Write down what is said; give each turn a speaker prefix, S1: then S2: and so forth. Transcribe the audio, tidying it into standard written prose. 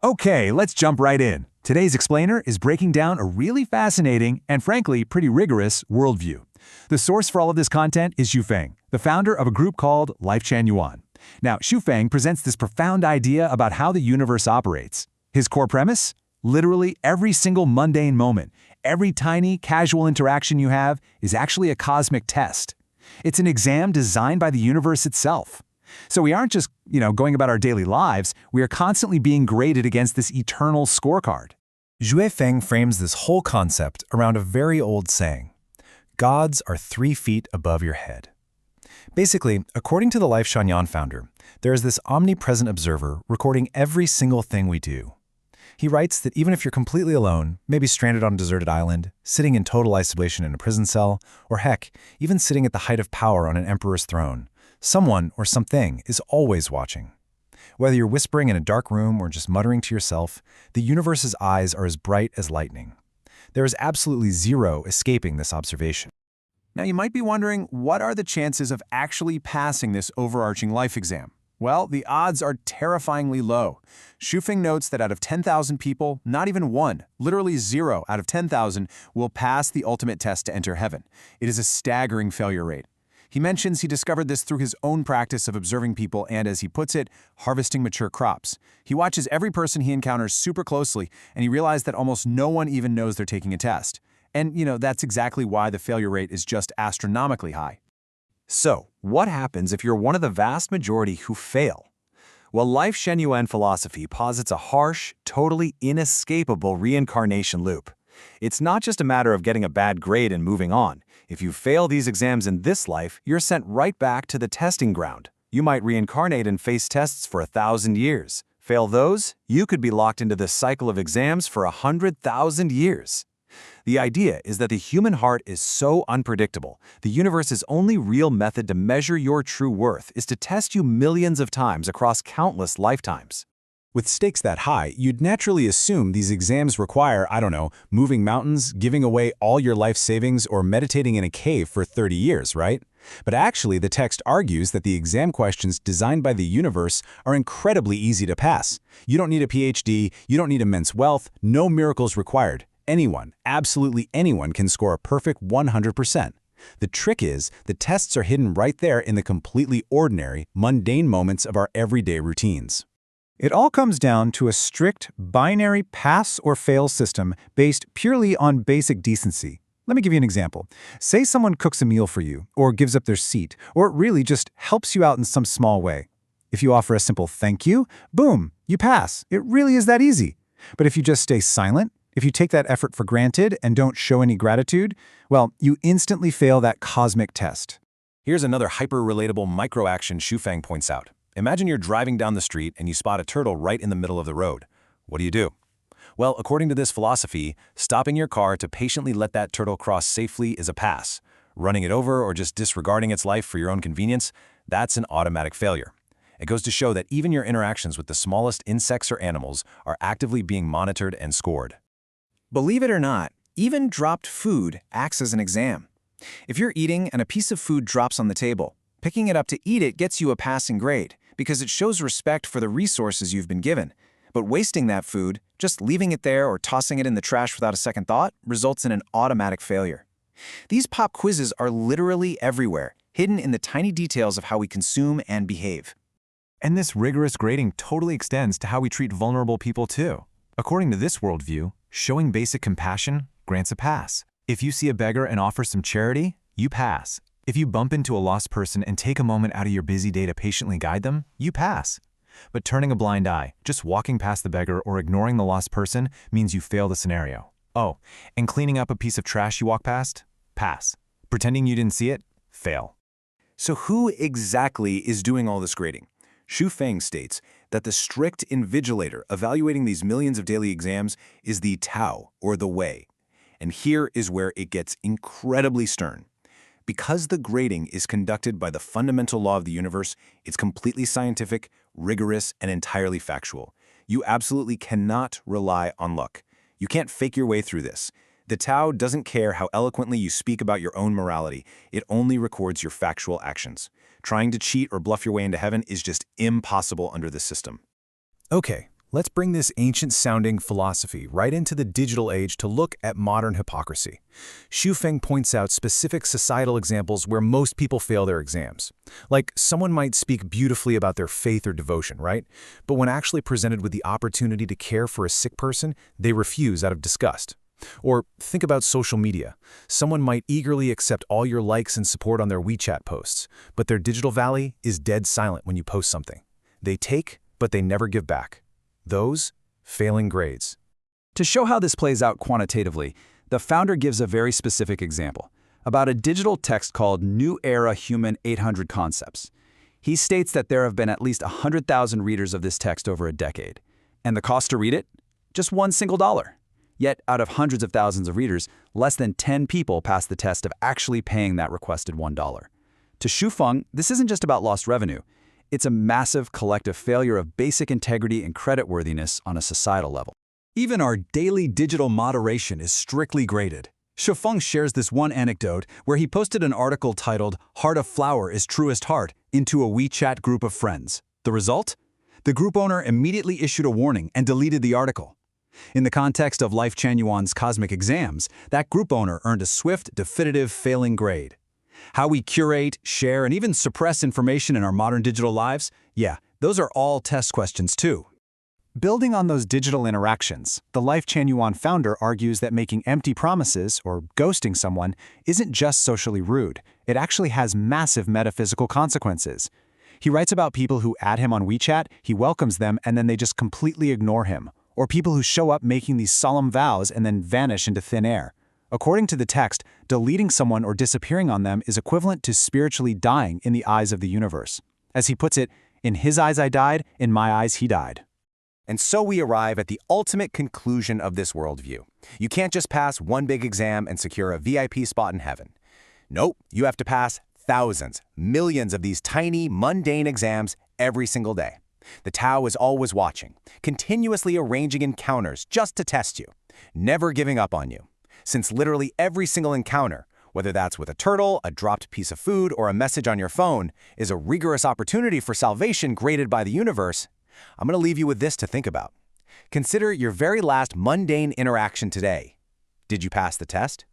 S1: Okay, let's jump right in. Today's explainer is breaking down a really fascinating and frankly pretty rigorous worldview. The source for all of this content is Xu Feng, the founder of a group called Lifechan Yuan. Now, Xu Feng presents this profound idea about how the universe operates. His core premise? Literally every single mundane moment, every tiny, casual interaction you have is actually a cosmic test. It's an exam designed by the universe itself. So we aren't just, going about our daily lives, we are constantly being graded against this eternal scorecard.
S2: Xu Feng frames this whole concept around a very old saying: gods are 3 feet above your head. Basically, according to the Lifechan Yuan founder, there is this omnipresent observer recording every single thing we do. He writes that even if you're completely alone, maybe stranded on a deserted island, sitting in total isolation in a prison cell, or heck, even sitting at the height of power on an emperor's throne, someone or something is always watching. Whether you're whispering in a dark room or just muttering to yourself, the universe's eyes are as bright as lightning. There is absolutely zero escaping this observation.
S1: Now you might be wondering, what are the chances of actually passing this overarching life exam? Well, the odds are terrifyingly low. Xu Feng notes that out of 10,000 people, not even one, literally 0 out of 10,000, will pass the ultimate test to enter heaven. It is a staggering failure rate. He mentions he discovered this through his own practice of observing people and, as he puts it, harvesting mature crops. He watches every person he encounters super closely, and he realized that almost no one even knows they're taking a test. And, that's exactly why the failure rate is just astronomically high.
S3: So, what happens if you're one of the vast majority who fail? Well, Lifechan Yuan philosophy posits a harsh, totally inescapable reincarnation loop. It's not just a matter of getting a bad grade and moving on. If you fail these exams in this life, you're sent right back to the testing ground. You might reincarnate and face tests for 1,000 years. Fail those, you could be locked into this cycle of exams for 100,000 years. The idea is that the human heart is so unpredictable, the universe's only real method to measure your true worth is to test you millions of times across countless lifetimes.
S2: With stakes that high, you'd naturally assume these exams require, moving mountains, giving away all your life savings, or meditating in a cave for 30 years, right? But actually, the text argues that the exam questions designed by the universe are incredibly easy to pass. You don't need a PhD, you don't need immense wealth, no miracles required. Anyone, absolutely anyone, can score a perfect 100%. The trick is, the tests are hidden right there in the completely ordinary, mundane moments of our everyday routines.
S4: It all comes down to a strict, binary pass or fail system based purely on basic decency. Let me give you an example. Say someone cooks a meal for you, or gives up their seat, or really just helps you out in some small way. If you offer a simple thank you, boom, you pass. It really is that easy. But if you just stay silent, if you take that effort for granted and don't show any gratitude, well, you instantly fail that cosmic test.
S3: Here's another hyper-relatable micro-action Xu Feng points out. Imagine you're driving down the street and you spot a turtle right in the middle of the road. What do? Well, according to this philosophy, stopping your car to patiently let that turtle cross safely is a pass. Running it over or just disregarding its life for your own convenience, that's an automatic failure. It goes to show that even your interactions with the smallest insects or animals are actively being monitored and scored.
S5: Believe it or not, even dropped food acts as an exam. If you're eating and a piece of food drops on the table, picking it up to eat it gets you a passing grade because it shows respect for the resources you've been given. But wasting that food, just leaving it there or tossing it in the trash without a second thought, results in an automatic failure. These pop quizzes are literally everywhere, hidden in the tiny details of how we consume and behave.
S1: And this rigorous grading totally extends to how we treat vulnerable people too. According to this worldview, showing basic compassion grants a pass. If you see a beggar and offer some charity, you pass. If you bump into a lost person and take a moment out of your busy day to patiently guide them, you pass. But turning a blind eye, just walking past the beggar or ignoring the lost person means you fail the scenario. Oh, and cleaning up a piece of trash you walk past? Pass. Pretending you didn't see it? Fail.
S3: So who exactly is doing all this grading? Xu Feng states that the strict invigilator evaluating these millions of daily exams is the Tao, or the Way. And here is where it gets incredibly stern. Because the grading is conducted by the fundamental law of the universe, it's completely scientific, rigorous, and entirely factual. You absolutely cannot rely on luck. You can't fake your way through this. The Tao doesn't care how eloquently you speak about your own morality. It only records your factual actions. Trying to cheat or bluff your way into heaven is just impossible under this system.
S2: Okay,
S1: Let's bring this ancient-sounding philosophy right into the digital age to look at modern hypocrisy. Xu Feng points out specific societal examples where most people fail their exams. Like, someone might speak beautifully about their faith or devotion, right? But when actually presented with the opportunity to care for a sick person, they refuse out of disgust. Or think about social media. Someone might eagerly accept all your likes and support on their WeChat posts, but their digital valley is dead silent when you post something. They take, but they never give back. Those failing grades.
S3: To show how this plays out quantitatively, the founder gives a very specific example about a digital text called New Era Human 800 Concepts. He states that there have been at least 100,000 readers of this text over a decade. And the cost to read it? Just $1 single. Yet, out of hundreds of thousands of readers, less than 10 people pass the test of actually paying that requested $1. To Xu Feng, this isn't just about lost revenue. It's a massive collective failure of basic integrity and creditworthiness on a societal level. Even our daily digital moderation is strictly graded. Xu Feng shares this one anecdote where he posted an article titled "Heart of Flower is Truest Heart" into a WeChat group of friends. The result? The group owner immediately issued a warning and deleted the article. In the context of Life Chanyuan's cosmic exams, that group owner earned a swift, definitive failing grade. How we curate, share, and even suppress information in our modern digital lives? Yeah, those are all test questions too.
S4: Building on those digital interactions, the Life Chanyuan founder argues that making empty promises, or ghosting someone, isn't just socially rude. It actually has massive metaphysical consequences. He writes about people who add him on WeChat, he welcomes them, and then they just completely ignore him. Or people who show up making these solemn vows and then vanish into thin air. According to the text, deleting someone or disappearing on them is equivalent to spiritually dying in the eyes of the universe. As he puts it, "In his eyes I died, in my eyes he died."
S1: And so we arrive at the ultimate conclusion of this worldview. You can't just pass one big exam and secure a VIP spot in heaven. Nope, you have to pass thousands, millions of these tiny, mundane exams every single day. The Tao is always watching, continuously arranging encounters just to test you, never giving up on you. Since literally every single encounter, whether that's with a turtle, a dropped piece of food, or a message on your phone, is a rigorous opportunity for salvation graded by the universe, I'm going to leave you with this to think about. Consider your very last mundane interaction today. Did you pass the test?